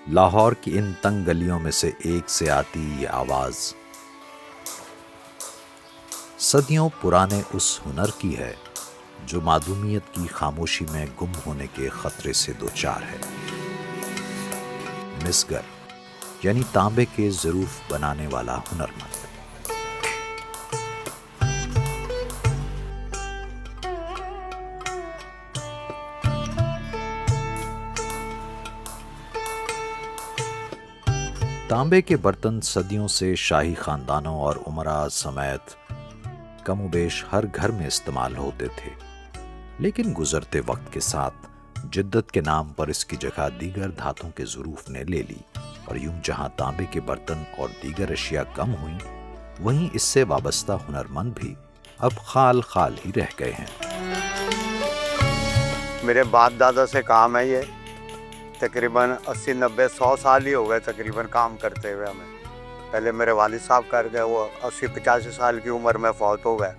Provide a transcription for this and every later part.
लाहौर की इन तंग गलियों में से एक से आती ये आवाज सदियों पुराने उस हुनर की है जो मादूमियत की खामोशी में गुम होने के खतरे से दो चार है। मिसगर यानी तांबे के ज़रूफ बनाने वाला हुनरमंद। तांबे के बर्तन सदियों से शाही खानदानों और उमरा समेत कमोबेश हर घर में इस्तेमाल होते थे, लेकिन गुजरते वक्त के साथ जिद्दत के नाम पर इसकी जगह दीगर धातुओं के ज़रूफ ने ले ली और यूं जहां तांबे के बर्तन और दीगर अशिया कम हुई, वहीं इससे वाबस्ता हुनरमंद भी अब खाल खाल ही रह गए हैं। मेरे बाप दादा से काम है ये, तकरीबन 80, 90, 100 साल ही हो गए तकरीबन काम करते हुए हमें। पहले मेरे वालिद साहब कर गए, वो 80, 85 साल की उम्र में फौत हो गए।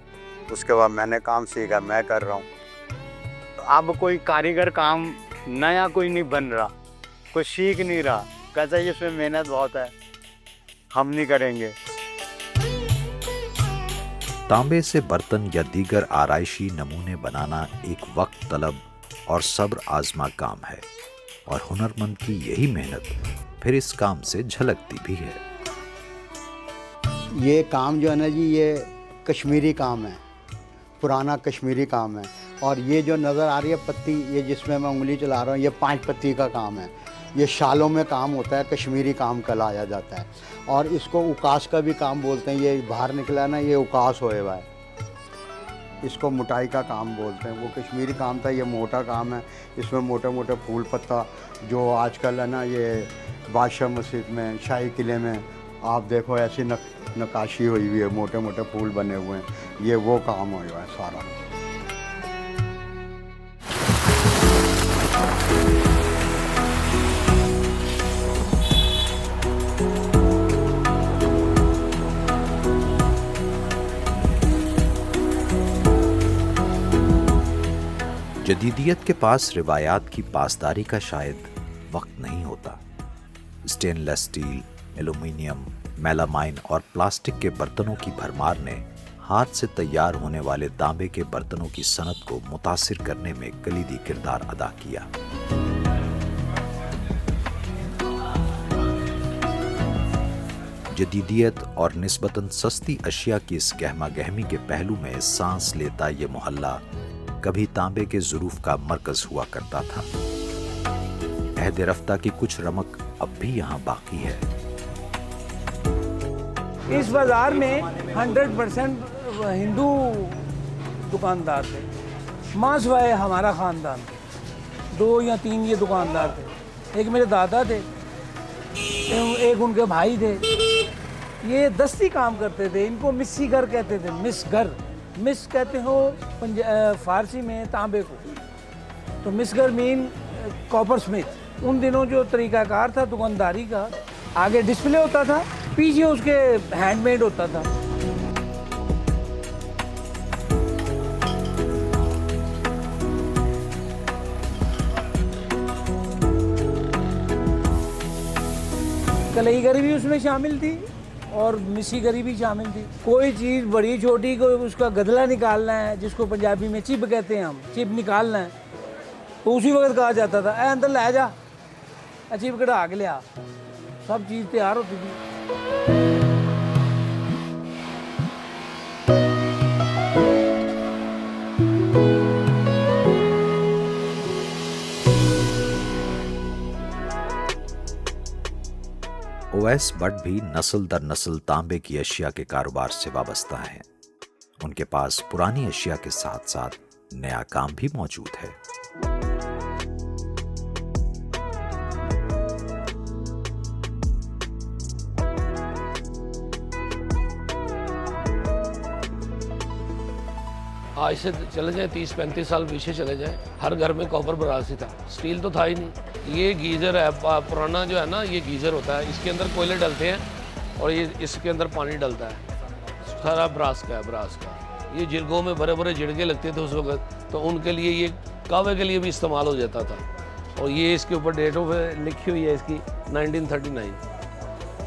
उसके बाद मैंने काम सीखा, मैं कर रहा हूँ। अब कोई कारीगर काम नया कोई नहीं बन रहा, कोई सीख नहीं रहा, कहता है इसमें मेहनत बहुत है, हम नहीं करेंगे। तांबे से बर्तन या दीगर आराइशी नमूने बनाना एक वक्त तलब और सब्र आजमा काम है, और हुनरमंद की यही मेहनत फिर इस काम से झलकती भी है। ये काम जो है ना जी, ये कश्मीरी काम है, पुराना कश्मीरी काम है। और ये जो नज़र आ रही है पत्ती, ये जिसमें मैं उंगली चला रहा हूँ, ये 5 पत्ती का काम है। ये शालों में काम होता है, कश्मीरी काम कहलाया जाता है। और इसको उकास का भी काम बोलते हैं। ये बाहर निकला है ना, ये उकास होए हुआ है, इसको मोटाई का काम बोलते हैं। वो कश्मीरी काम था, ये मोटा काम है। इसमें मोटे मोटे फूल पत्ता जो आजकल है ना, ये बादशाह मस्जिद में, शाही किले में आप देखो ऐसी नक्काशी हुई हुई है, मोटे मोटे फूल बने हुए हैं। ये वो काम हुआ है सारा। जदीदियत के पास रिवायात की पासदारी का शायद वक्त नहीं होता। स्टेनलेस स्टील, एल्यूमीनियम, मेलामाइन और प्लास्टिक के बर्तनों की भरमार ने हाथ से तैयार होने वाले तांबे के बर्तनों की सनत को मुतासिर करने में कलीदी किरदार अदा किया। जदीदियत और निस्बतन सस्ती अशिया की इस गहमा गहमी के पहलू में सांस लेता ये मोहल्ला कभी तांबे के ज़रूफ का मरकज हुआ करता था। अहद रफ्ता की कुछ रमक अब भी यहाँ बाकी है। इस बाजार में 100% हिंदू दुकानदार थे। माँ सिवाय हमारा ख़ानदान, 2 या 3 ये दुकानदार थे। एक मेरे दादा थे, एक उनके भाई थे। ये दस्ती काम करते थे। इनको मिस्सीगर कहते थे। मिस कहते हो फारसी में तांबे को, तो मिसगर मीन कॉपर स्मिथ। उन दिनों जो तरीकाकार था दुकानदारी का, आगे डिस्प्ले होता था, पीछे उसके हैंडमेड होता था। कलईगरी भी उसमें शामिल थी और मिस्सीगरी भी शामिल थी। कोई चीज़ बड़ी छोटी, कोई उसका गदला निकालना है, जिसको पंजाबी में चिप कहते हैं हम, चिप निकालना है, तो उसी वक्त कहा जाता था, ए अंदर ले जा, चिप कढ़ा के लिया। सब चीज़ तैयार होती थी। ओवैस भट्ट भी नस्ल दर नस्ल तांबे की अशिया के कारोबार से वाबस्ता हैं। उनके पास पुरानी अशिया के साथ साथ नया काम भी मौजूद है। आज से चले जाए 30-35 साल पीछे चले जाए, हर घर में कॉपर ब्रास ही था, स्टील तो था ही नहीं। ये गीज़र है, पुराना जो है ना, ये गीज़र होता है, इसके अंदर कोयले डलते हैं और ये इसके अंदर पानी डलता है। सारा ब्रास का है, ब्रास का। ये जिरगों में बड़े बड़े जिड़गे लगते थे उस वक्त, तो उनके लिए ये कावे के लिए भी इस्तेमाल हो जाता था। और ये इसके ऊपर डेट ऑफ लिखी हुई है इसकी 1939।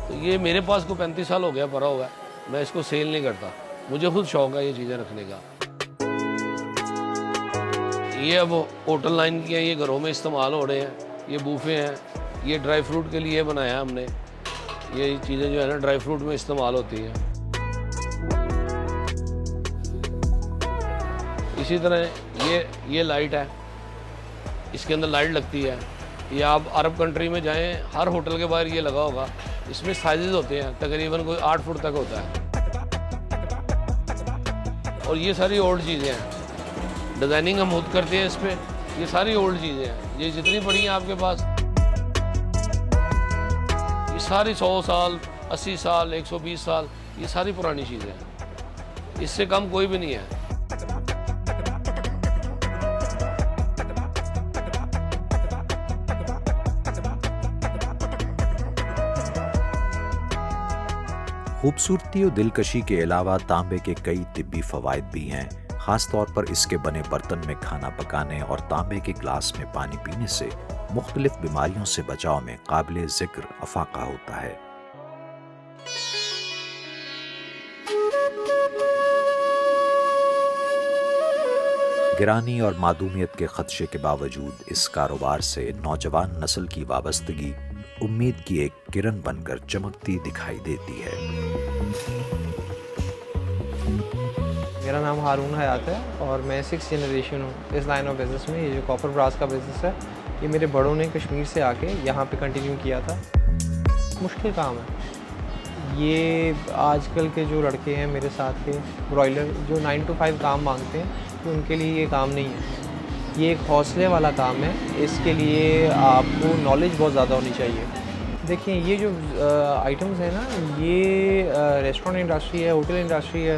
तो ये मेरे पास को 35 साल हो गया पड़ा हुआ है, मैं इसको सेल नहीं करता, मुझे खुद शौक है ये चीज़ें रखने का। ये अब होटल लाइन की हैं, ये घरों में इस्तेमाल हो रहे हैं। ये बूफे हैं, ये ड्राई फ्रूट के लिए बनाया हमने। ये चीज़ें जो है ना ड्राई फ्रूट में इस्तेमाल होती हैं। इसी तरह ये लाइट है, इसके अंदर लाइट लगती है। ये आप अरब कंट्री में जाएं, हर होटल के बाहर ये लगा होगा। इसमें साइजेस होते हैं, तकरीबन कोई 8 फुट तक होता है। और ये सारी ओल्ड चीज़ें हैं, डिज़ाइनिंग हम खुद करते हैं इस पर। ये सारी ओल्ड चीज़ें हैं, ये जितनी पड़ी हैं आपके पास, ये सारी 100 साल, 80 साल, 120 साल, ये सारी पुरानी चीज़ें हैं। इससे कम कोई भी नहीं है। खूबसूरती और दिलकशी के अलावा तांबे के कई तिब्बी फ़वाइद भी हैं। ख़ास तौर पर इसके बने बर्तन में खाना पकाने और तांबे के ग्लास में पानी पीने से मुख्तलिफ बीमारियों से बचाव में काबिल ज़िक्र अफाका होता है। गिरानी और मादूमियत के खदशे के बावजूद इस कारोबार से नौजवान नस्ल की वाबस्तगी उम्मीद की एक किरण बनकर चमकती दिखाई देती है। मेरा नाम हारून हयात है और मैं 6th जनरेशन हूँ इस लाइन ऑफ बिज़नेस में। ये जो कॉपर ब्रास का बिज़नेस है, ये मेरे बड़ों ने कश्मीर से आके यहाँ पे कंटिन्यू किया था। मुश्किल काम है ये। आजकल के जो लड़के हैं मेरे साथ के ब्रॉयलर, जो 9 to 5 काम मांगते हैं, तो उनके लिए ये काम नहीं है। ये एक हौसले वाला काम है। इसके लिए आपको नॉलेज बहुत ज़्यादा होनी चाहिए। देखिए ये जो आइटम्स हैं ना, ये रेस्टोरेंट इंडस्ट्री है, होटल इंडस्ट्री है,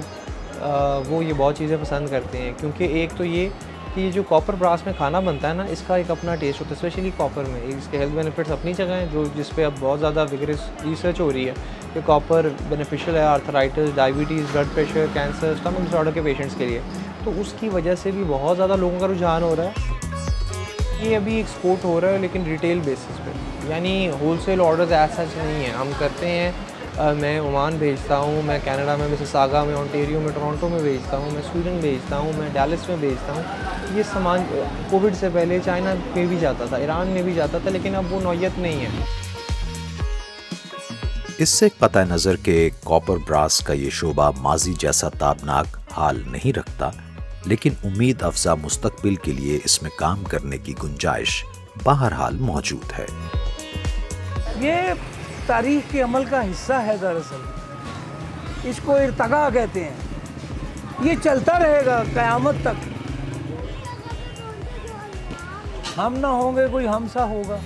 वो ये बहुत चीज़ें पसंद करते हैं। क्योंकि एक तो ये कि ये जो कॉपर ब्रास में खाना बनता है ना, इसका एक अपना टेस्ट होता है, स्पेशली कॉपर में। इसके हेल्थ बेनिफिट्स अपनी जगह हैं, जो जिस पे अब बहुत ज़्यादा विगरस रिसर्च हो रही है कि कॉपर बेनिफिशियल है arthritis, diabetes, blood pressure, cancer, stomach disorder के पेशेंट्स के लिए। तो उसकी वजह से भी बहुत ज़्यादा लोगों का रुझान हो रहा है। ये अभी एक्सपोर्ट हो रहा है, लेकिन रिटेल बेसिस पे, यानी होलसेल ऑर्डर्स ऐसा नहीं है। हम करते हैं, मैं ओमान भेजता हूँ, मैं कनाडा में मिसिसागा में, ओंटारियो में, टोरंटो में भेजता हूँ, मैं स्वीडन भेजता हूँ, मैं डैलस में भेजता हूँ। ये सामान कोविड से पहले चाइना में भी जाता था, ईरान में भी जाता था, लेकिन अब वो नौयत नहीं है। इससे कतई नज़र के कॉपर ब्रास का ये शोबा माजी जैसा ताबनाक हाल नहीं रखता, लेकिन उम्मीद अफजा मुस्तकबिल के लिए इसमें काम करने की गुंजाइश बहरहाल मौजूद है। ये तारीख के अमल का हिस्सा है। दरअसल इसको इर्तगा कहते हैं। ये चलता रहेगा क़यामत तक। हम ना होंगे, कोई हमसा होगा।